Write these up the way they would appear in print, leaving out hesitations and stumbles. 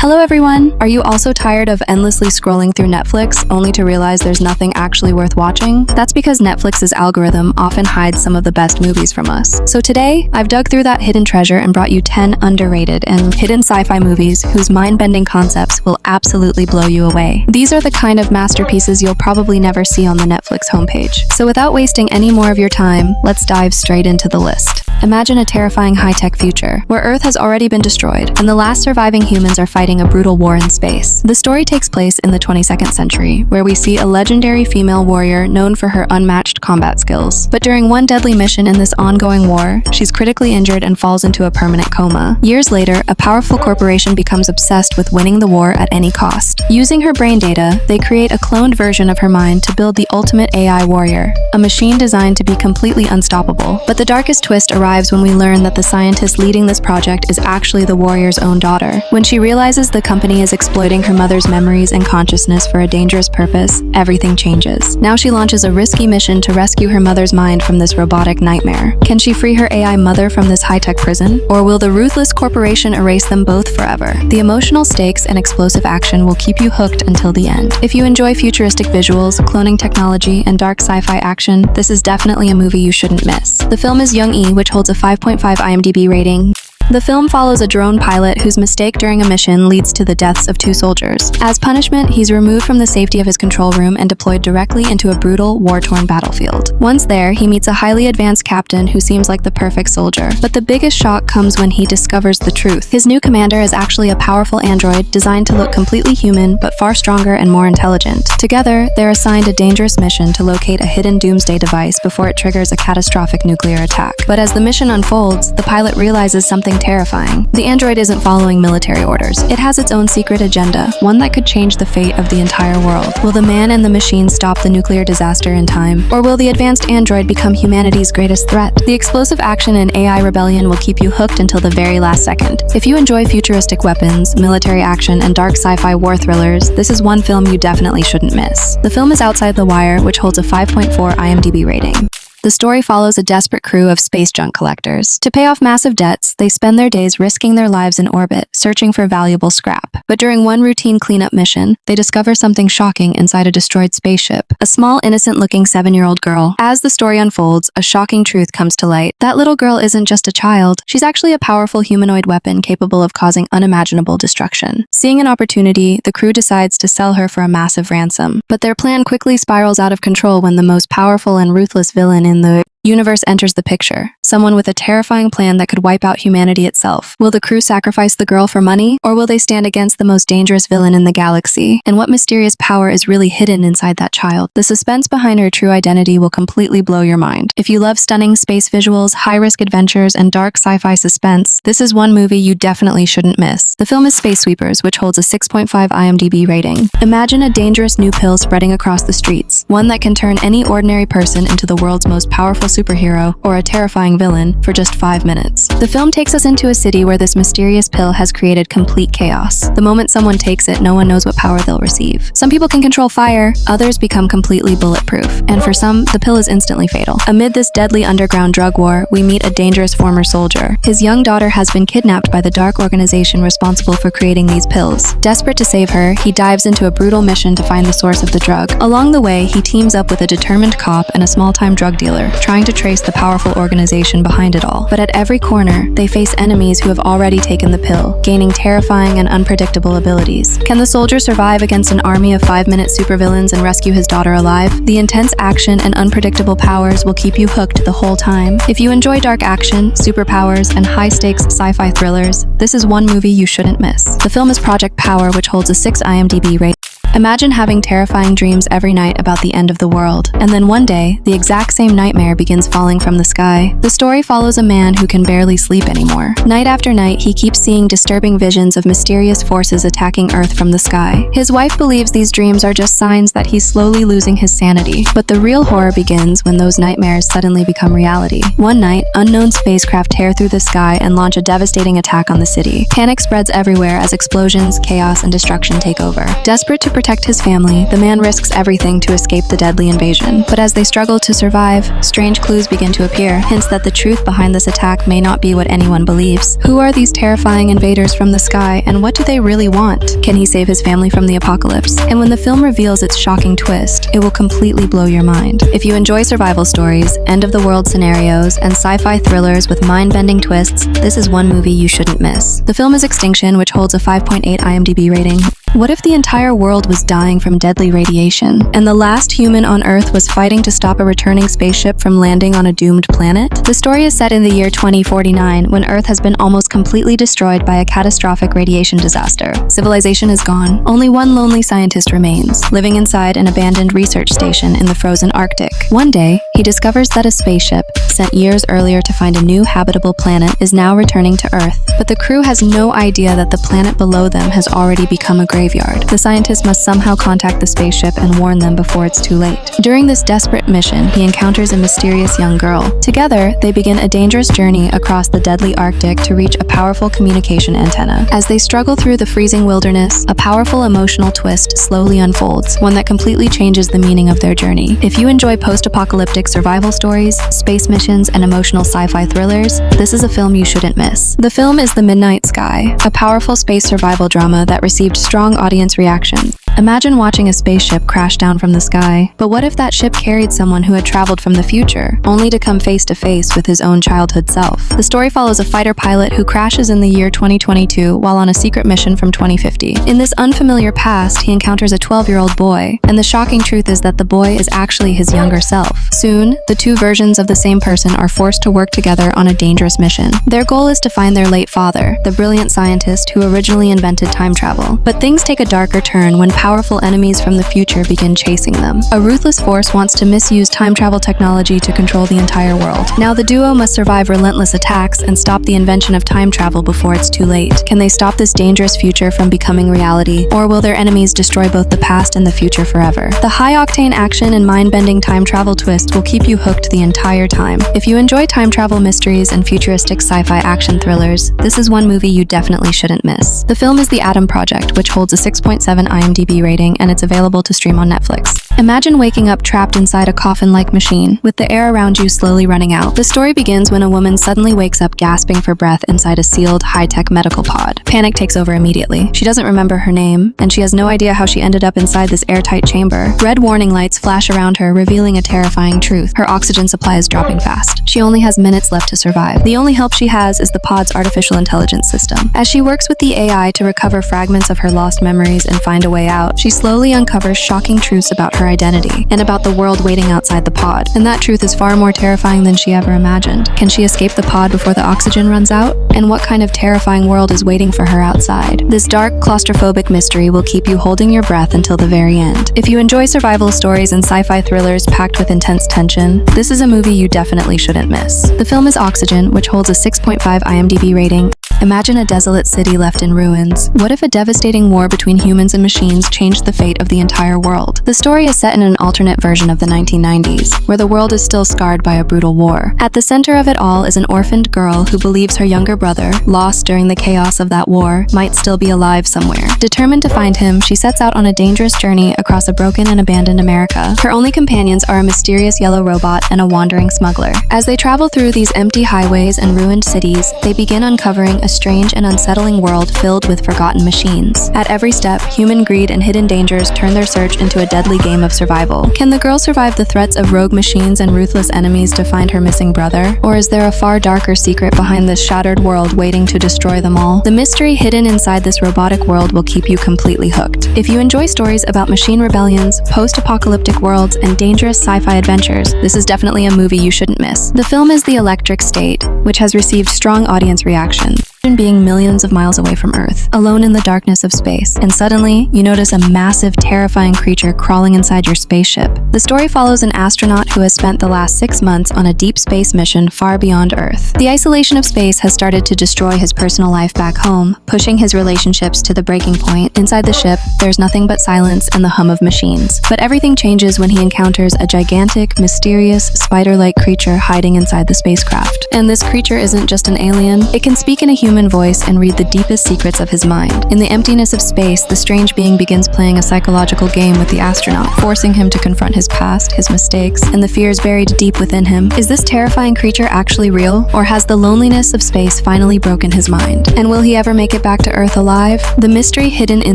Hello everyone! Are you also tired of endlessly scrolling through Netflix only to realize there's nothing actually worth watching? That's because Netflix's algorithm often hides some of the best movies from us. So today, I've dug through that hidden treasure and brought you 10 underrated and hidden sci-fi movies whose mind-bending concepts will absolutely blow you away. These are the kind of masterpieces you'll probably never see on the Netflix homepage. So without wasting any more of your time, let's dive straight into the list. Imagine a terrifying high-tech future, where Earth has already been destroyed, and the last surviving humans are fighting a brutal war in space. The story takes place in the 22nd century, where we see a legendary female warrior known for her unmatched combat skills. But during one deadly mission in this ongoing war, she's critically injured and falls into a permanent coma. Years later, a powerful corporation becomes obsessed with winning the war at any cost. Using her brain data, they create a cloned version of her mind to build the ultimate AI warrior, a machine designed to be completely unstoppable. But the darkest twist arrives when we learn that the scientist leading this project is actually the warrior's own daughter. When she realizes the company is exploiting her mother's memories and consciousness for a dangerous purpose, everything changes. Now she launches a risky mission to rescue her mother's mind from this robotic nightmare. Can she free her AI mother from this high-tech prison? Or will the ruthless corporation erase them both forever? The emotional stakes and explosive action will keep you hooked until the end. If you enjoy futuristic visuals, cloning technology, and dark sci-fi action, this is definitely a movie you shouldn't miss. The film is Young-E, which holds a 5.5 IMDb rating. The film follows a drone pilot whose mistake during a mission leads to the deaths of 2 soldiers. As punishment, he's removed from the safety of his control room and deployed directly into a brutal, war-torn battlefield. Once there, he meets a highly advanced captain who seems like the perfect soldier. But the biggest shock comes when he discovers the truth. His new commander is actually a powerful android designed to look completely human, but far stronger and more intelligent. Together, they're assigned a dangerous mission to locate a hidden doomsday device before it triggers a catastrophic nuclear attack. But as the mission unfolds, the pilot realizes something terrifying. The android isn't following military orders. It has its own secret agenda, one that could change the fate of the entire world. Will the man and the machine stop the nuclear disaster in time? Or will the advanced android become humanity's greatest threat? The explosive action and AI rebellion will keep you hooked until the very last second. If you enjoy futuristic weapons, military action, and dark sci-fi war thrillers, this is one film you definitely shouldn't miss. The film is Outside the Wire, which holds a 5.4 IMDb rating. The story follows a desperate crew of space junk collectors. To pay off massive debts, they spend their days risking their lives in orbit, searching for valuable scrap. But during one routine cleanup mission, they discover something shocking inside a destroyed spaceship. A small, innocent-looking 7-year-old girl. As the story unfolds, a shocking truth comes to light. That little girl isn't just a child. She's actually a powerful humanoid weapon capable of causing unimaginable destruction. Seeing an opportunity, the crew decides to sell her for a massive ransom. But their plan quickly spirals out of control when the most powerful and ruthless villain in the universe enters the picture. Someone with a terrifying plan that could wipe out humanity itself. Will the crew sacrifice the girl for money? Or will they stand against the most dangerous villain in the galaxy? And what mysterious power is really hidden inside that child? The suspense behind her true identity will completely blow your mind. If you love stunning space visuals, high-risk adventures, and dark sci-fi suspense, this is one movie you definitely shouldn't miss. The film is Space Sweepers, which holds a 6.5 IMDb rating. Imagine a dangerous new pill spreading across the streets, one that can turn any ordinary person into the world's most powerful superhero or a terrifying villain for just 5 minutes. The film takes us into a city where this mysterious pill has created complete chaos. The moment someone takes it, no one knows what power they'll receive. Some people can control fire, others become completely bulletproof, and for some, the pill is instantly fatal. Amid this deadly underground drug war, we meet a dangerous former soldier. His young daughter has been kidnapped by the dark organization responsible for creating these pills. Desperate to save her, he dives into a brutal mission to find the source of the drug. Along the way, he teams up with a determined cop and a small-time drug dealer, trying to trace the powerful organization behind it all. But at every corner, they face enemies who have already taken the pill, gaining terrifying and unpredictable abilities. Can the soldier survive against an army of 5-minute supervillains and rescue his daughter alive? The intense action and unpredictable powers will keep you hooked the whole time. If you enjoy dark action, superpowers, and high-stakes sci-fi thrillers, this is one movie you shouldn't miss. The film is Project Power, which holds a 6 IMDb rating. Imagine having terrifying dreams every night about the end of the world, and then one day, the exact same nightmare begins falling from the sky. The story follows a man who can barely sleep anymore. Night after night, he keeps seeing disturbing visions of mysterious forces attacking Earth from the sky. His wife believes these dreams are just signs that he's slowly losing his sanity. But the real horror begins when those nightmares suddenly become reality. One night, unknown spacecraft tear through the sky and launch a devastating attack on the city. Panic spreads everywhere as explosions, chaos, and destruction take over. Desperate to protect protect his family, the man risks everything to escape the deadly invasion. But as they struggle to survive, strange clues begin to appear, hints that the truth behind this attack may not be what anyone believes. Who are these terrifying invaders from the sky, and what do they really want? Can he save his family from the apocalypse? And when the film reveals its shocking twist, it will completely blow your mind. If you enjoy survival stories, end-of-the-world scenarios, and sci-fi thrillers with mind-bending twists, this is one movie you shouldn't miss. The film is Extinction, which holds a 5.8 IMDb rating. What if the entire world was dying from deadly radiation, and the last human on Earth was fighting to stop a returning spaceship from landing on a doomed planet? The story is set in the year 2049, when Earth has been almost completely destroyed by a catastrophic radiation disaster. Civilization is gone. Only one lonely scientist remains, living inside an abandoned research station in the frozen Arctic. One day, he discovers that a spaceship, sent years earlier to find a new habitable planet, is now returning to Earth. But the crew has no idea that the planet below them has already become a graveyard. The scientist must somehow contact the spaceship and warn them before it's too late. During this desperate mission, he encounters a mysterious young girl. Together, they begin a dangerous journey across the deadly Arctic to reach a powerful communication antenna. As they struggle through the freezing wilderness, a powerful emotional twist slowly unfolds, one that completely changes the meaning of their journey. If you enjoy post-apocalyptic survival stories, space missions, and emotional sci-fi thrillers, this is a film you shouldn't miss. The film is The Midnight Sky, a powerful space survival drama that received strong audience reaction. Imagine watching a spaceship crash down from the sky, but what if that ship carried someone who had traveled from the future, only to come face to face with his own childhood self? The story follows a fighter pilot who crashes in the year 2022 while on a secret mission from 2050. In this unfamiliar past, he encounters a 12-year-old boy, and the shocking truth is that the boy is actually his younger self. Soon, the two versions of the same person are forced to work together on a dangerous mission. Their goal is to find their late father, the brilliant scientist who originally invented time travel. But things take a darker turn when powerful enemies from the future begin chasing them. A ruthless force wants to misuse time travel technology to control the entire world. Now the duo must survive relentless attacks and stop the invention of time travel before it's too late. Can they stop this dangerous future from becoming reality, or will their enemies destroy both the past and the future forever? The high-octane action and mind-bending time travel twist will keep you hooked the entire time. If you enjoy time travel mysteries and futuristic sci-fi action thrillers, this is one movie you definitely shouldn't miss. The film is The Atom Project, which holds a 6.7 IMDb rating, and it's available to stream on Netflix. Imagine waking up trapped inside a coffin-like machine, with the air around you slowly running out. The story begins when a woman suddenly wakes up gasping for breath inside a sealed, high-tech medical pod. Panic takes over immediately. She doesn't remember her name, and she has no idea how she ended up inside this airtight chamber. Red warning lights flash around her, revealing a terrifying truth. Her oxygen supply is dropping fast. She only has minutes left to survive. The only help she has is the pod's artificial intelligence system. As she works with the AI to recover fragments of her lost memories and find a way out, she slowly uncovers shocking truths about her identity and about the world waiting outside the pod. And that truth is far more terrifying than she ever imagined. Can she escape the pod before the oxygen runs out? And what kind of terrifying world is waiting for her outside? This dark, claustrophobic mystery will keep you holding your breath until the very end. If you enjoy survival stories and sci-fi thrillers packed with intense tension, this is a movie you definitely shouldn't miss. The film is Oxygen, which holds a 6.5 IMDb rating. Imagine a desolate city left in ruins. What if a devastating war between humans and machines changed the fate of the entire world? The story is set in an alternate version of the 1990s, where the world is still scarred by a brutal war. At the center of it all is an orphaned girl who believes her younger brother, lost during the chaos of that war, might still be alive somewhere. Determined to find him, she sets out on a dangerous journey across a broken and abandoned America. Her only companions are a mysterious yellow robot and a wandering smuggler. As they travel through these empty highways and ruined cities, they begin uncovering a strange and unsettling world filled with forgotten machines. At every step, human greed and hidden dangers turn their search into a deadly game of survival. Can the girl survive the threats of rogue machines and ruthless enemies to find her missing brother? Or is there a far darker secret behind this shattered world waiting to destroy them all? The mystery hidden inside this robotic world will keep you completely hooked. If you enjoy stories about machine rebellions, post-apocalyptic worlds, and dangerous sci-fi adventures, this is definitely a movie you shouldn't miss. The film is The Electric State, which has received strong audience reaction. Being millions of miles away from Earth, alone in the darkness of space, and suddenly, you notice a massive, terrifying creature crawling inside your spaceship. The story follows an astronaut who has spent the last 6 months on a deep space mission far beyond Earth. The isolation of space has started to destroy his personal life back home, pushing his relationships to the breaking point. Inside the ship, there's nothing but silence and the hum of machines. But everything changes when he encounters a gigantic, mysterious, spider-like creature hiding inside the spacecraft. And this creature isn't just an alien, it can speak in a human human voice and read the deepest secrets of his mind. In the emptiness of space, the strange being begins playing a psychological game with the astronaut, forcing him to confront his past, his mistakes, and the fears buried deep within him. Is this terrifying creature actually real, or has the loneliness of space finally broken his mind? And will he ever make it back to Earth alive? The mystery hidden in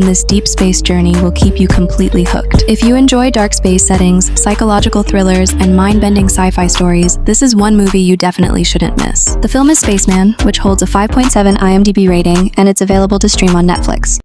this deep space journey will keep you completely hooked. If you enjoy dark space settings, psychological thrillers, and mind-bending sci-fi stories, this is one movie you definitely shouldn't miss. The film is Spaceman, which holds a 5.7 IMDb rating, and it's available to stream on Netflix.